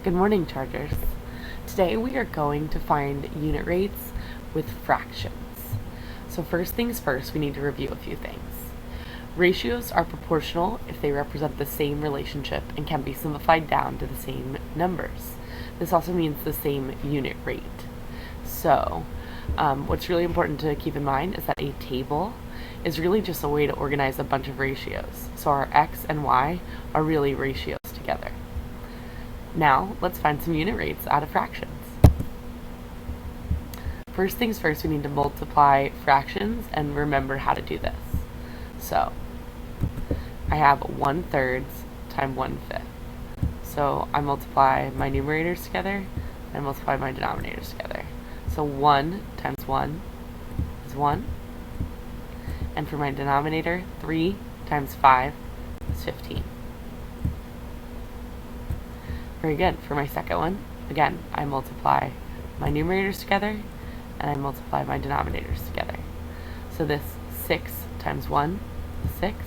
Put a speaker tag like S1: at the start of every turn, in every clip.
S1: Good morning, Chargers. Today we are going to find unit rates with fractions. So first things first, we need to review a few things. Ratios are proportional if they represent the same relationship and can be simplified down to the same numbers. This also means the same unit rate. So what's really important to keep in mind is that a table is really just a way to organize a bunch of ratios. So our x and y are really ratios together. Now, let's find some unit rates out of fractions. First things first, we need to multiply fractions and remember how to do this. So, I have 1/3 times 1/5. So, I multiply my numerators together, and I multiply my denominators together. So, 1 times 1 is 1. And for my denominator, 3 times 5 is 15. Very good. For my second one, again, I multiply my numerators together and I multiply my denominators together. So this 6 times 1 is 6.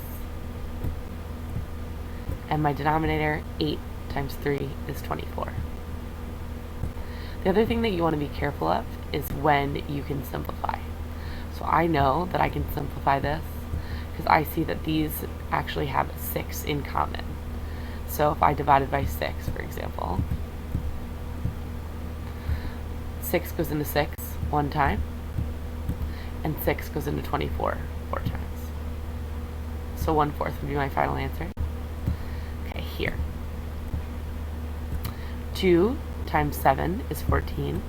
S1: And my denominator, 8 times 3 is 24. The other thing that you want to be careful of is when you can simplify. So I know that I can simplify this because I see that these actually have 6 in common. So if I divide it by 6, for example, 6 goes into 6 one time, and 6 goes into 24 4 times. So 1/4 would be my final answer. Okay, here. 2 times 7 is 14.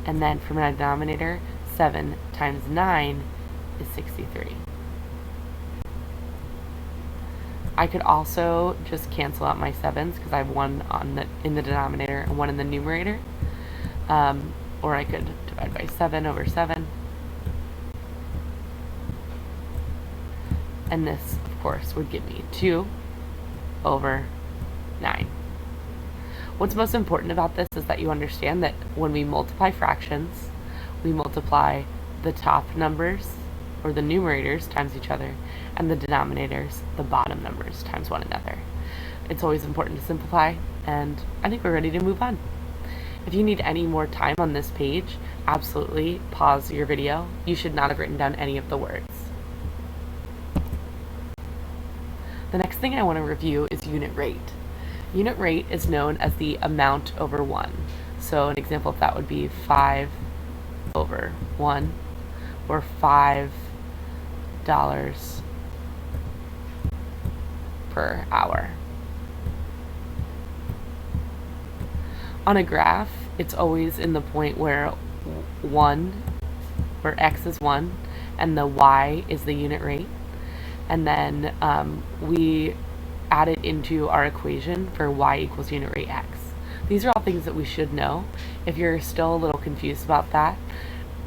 S1: And then for my denominator, 7 times 9 is 63. I could also just cancel out my 7s because I have one in the denominator and one in the numerator. Or I could divide by 7 over 7. And this, of course, would give me 2 over 9. What's most important about this is that you understand that when we multiply fractions, we multiply the top numbers, or the numerators, times each other, and the denominators, the bottom numbers, times one another. It's always important to simplify, and I think we're ready to move on. If you need any more time on this page, absolutely pause your video. You should not have written down any of the words. The next thing I want to review is unit rate. Unit rate is known as the amount over 1. So an example of that would be 5 over 1, or $5 per hour. On a graph, it's always in the point where x is 1 and the y is the unit rate, and then we add it into our equation for y equals unit rate x. These are all things that we should know. If you're still a little confused about that,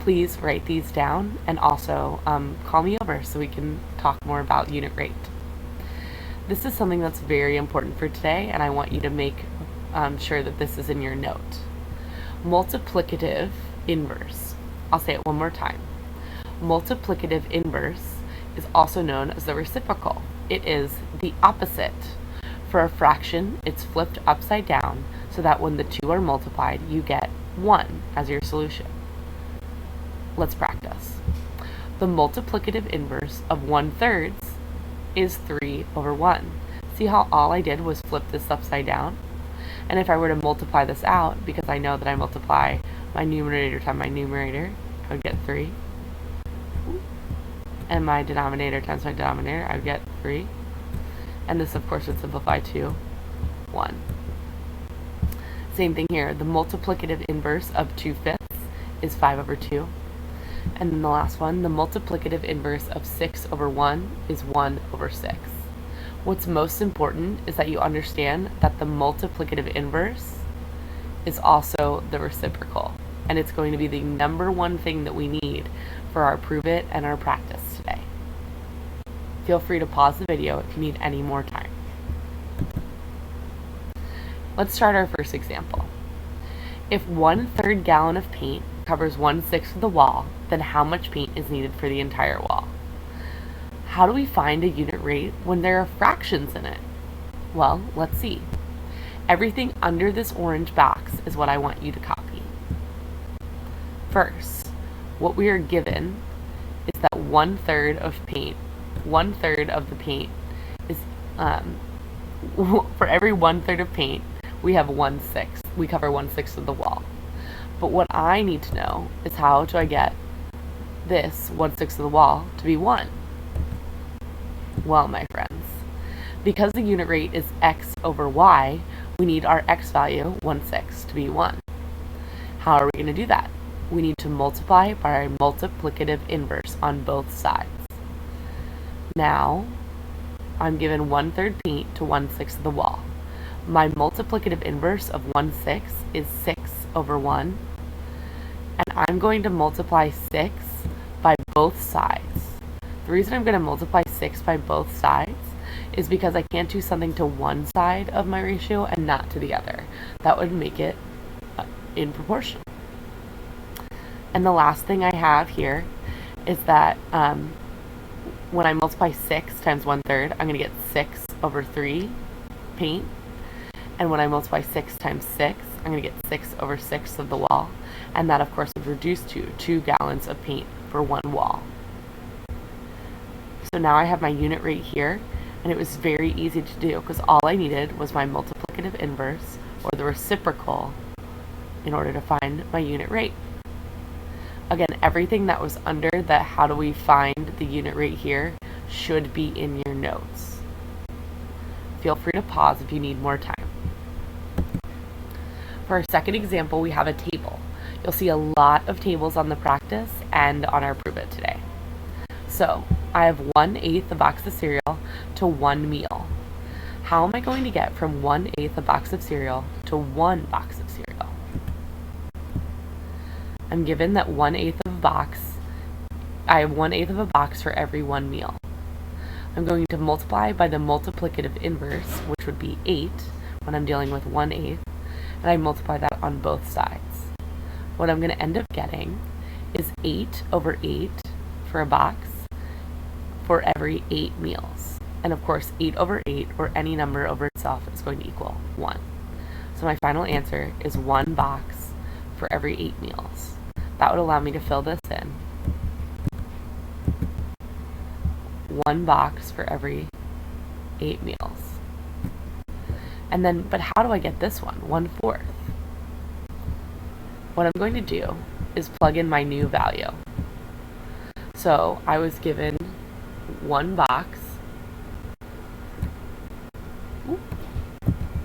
S1: please write these down, and also call me over so we can talk more about unit rate. This is something that's very important for today, and I want you to make sure that this is in your note. Multiplicative inverse. I'll say it one more time. Multiplicative inverse is also known as the reciprocal. It is the opposite. For a fraction, it's flipped upside down so that when the two are multiplied, you get 1 as your solution. Let's practice. The multiplicative inverse of 1/3 is 3 over 1. See how all I did was flip this upside down? And if I were to multiply this out, because I know that I multiply my numerator times my numerator, I would get 3. And my denominator times my denominator, I would get 3. And this, of course, would simplify to 1. Same thing here. The multiplicative inverse of 2/5 is 5 over 2. And then the last one, the multiplicative inverse of 6 over 1 is 1 over 6. What's most important is that you understand that the multiplicative inverse is also the reciprocal, and it's going to be the number one thing that we need for our prove it and our practice today. Feel free to pause the video if you need any more time. Let's start our first example. If 1/3 gallon of paint covers 1/6 of the wall, then how much paint is needed for the entire wall? How do we find a unit rate when there are fractions in it? Well, let's see. Everything under this orange box is what I want you to copy. First, what we are given is that 1/3 of paint. 1/3 of the paint is, for every 1/3 of paint, we have 1/6. We cover 1/6 of the wall. But what I need to know is how do I get this 1/6 of the wall to be 1? Well, my friends, because the unit rate is x over y, we need our x value, 1/6, to be 1. How are we going to do that? We need to multiply by our multiplicative inverse on both sides. Now, I'm given 1/3 paint to 1/6 of the wall. My multiplicative inverse of 1/6 is 6 over 1, and I'm going to multiply 6 by both sides. The reason I'm going to multiply 6 by both sides is because I can't do something to one side of my ratio and not to the other. That would make it in proportion. And the last thing I have here is that when I multiply 6 times 1/3, I'm going to get 6 over 3 paint. And when I multiply 6 times 6, I'm going to get 6 over 6 of the wall. And that, of course, would reduce to 2 gallons of paint for one wall. So now I have my unit rate here, and it was very easy to do because all I needed was my multiplicative inverse or the reciprocal in order to find my unit rate. Again, everything that was under the how do we find the unit rate here should be in your notes. Feel free to pause if you need more time. For our second example, we have a table. You'll see a lot of tables on the practice and on our prove it today. So I have 1/8 a box of cereal to 1 meal. How am I going to get from 1/8 a box of cereal to 1 box of cereal? I'm given that 1/8 of a box, I have 1/8 of a box for every 1 meal. I'm going to multiply by the multiplicative inverse, which would be 8 when I'm dealing with 1/8, and I multiply that on both sides. What I'm going to end up getting is 8 over 8 for a box for every 8 meals. And of course, 8 over 8, or any number over itself, is going to equal 1. So my final answer is 1 box for every 8 meals. That would allow me to fill this in. 1 box for every 8 meals. And then, but how do I get this one? 1/4. What I'm going to do is plug in my new value. So I was given 1 box,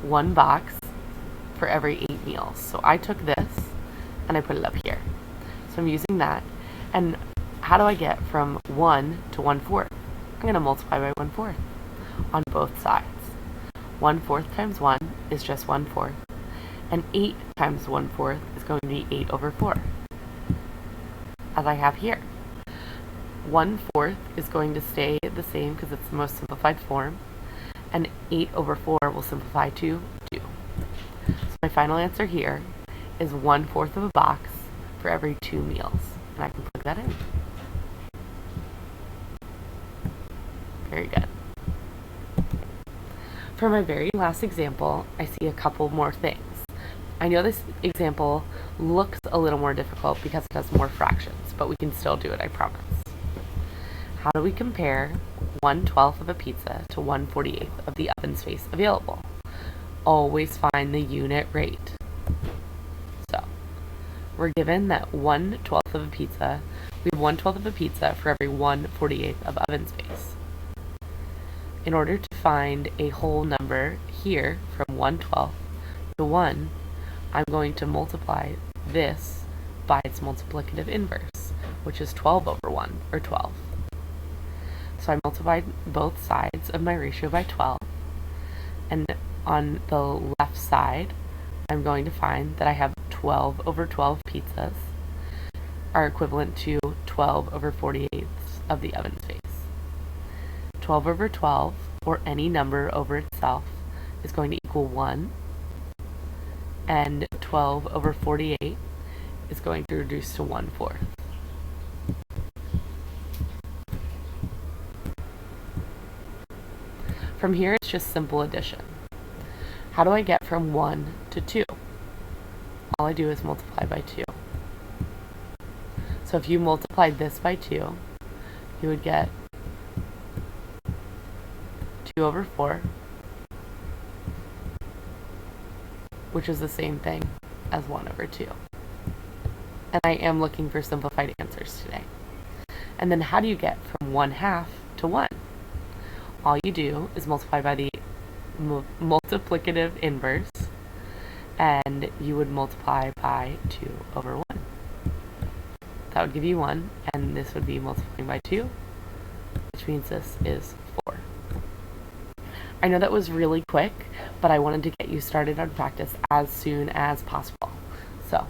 S1: 1 box for every 8 meals. So I took this and I put it up here. So I'm using that. And how do I get from 1 to 1/4? I'm going to multiply by 1/4 on both sides. 1/4 times 1 is just 1/4. And 8 times 1/4 is going to be 8 over 4, as I have here. 1/4 is going to stay the same because it's the most simplified form. And 8 over 4 will simplify to 2. So my final answer here is 1/4 of a box for every 2 meals. And I can plug that in. Very good. For my very last example, I see a couple more things. I know this example looks a little more difficult because it has more fractions, but we can still do it, I promise. How do we compare 1/12 of a pizza to 1/48 of the oven space available? Always find the unit rate. So, we're given that 1/12 of a pizza, we have 1/12 of a pizza for every 1/48 of oven space. In order to find a whole number here from 1/12 to 1, I'm going to multiply this by its multiplicative inverse, which is 12 over 1, or 12. So I multiplied both sides of my ratio by 12, and on the left side, I'm going to find that I have 12 over 12 pizzas are equivalent to 12 over 48 of the oven space. 12 over 12, or any number over itself, is going to equal 1, and 12 over 48 is going to reduce to 1/4. From here, it's just simple addition. How do I get from 1 to 2? All I do is multiply by 2. So if you multiplied this by 2, you would get 2 over 4, which is the same thing as 1 over 2. And I am looking for simplified answers today. And then how do you get from 1/2 to 1? All you do is multiply by the multiplicative inverse, and you would multiply by 2 over 1. That would give you 1, and this would be multiplying by 2, which means this is 4. I know that was really quick, but I wanted to get you started on practice as soon as possible. So,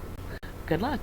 S1: good luck.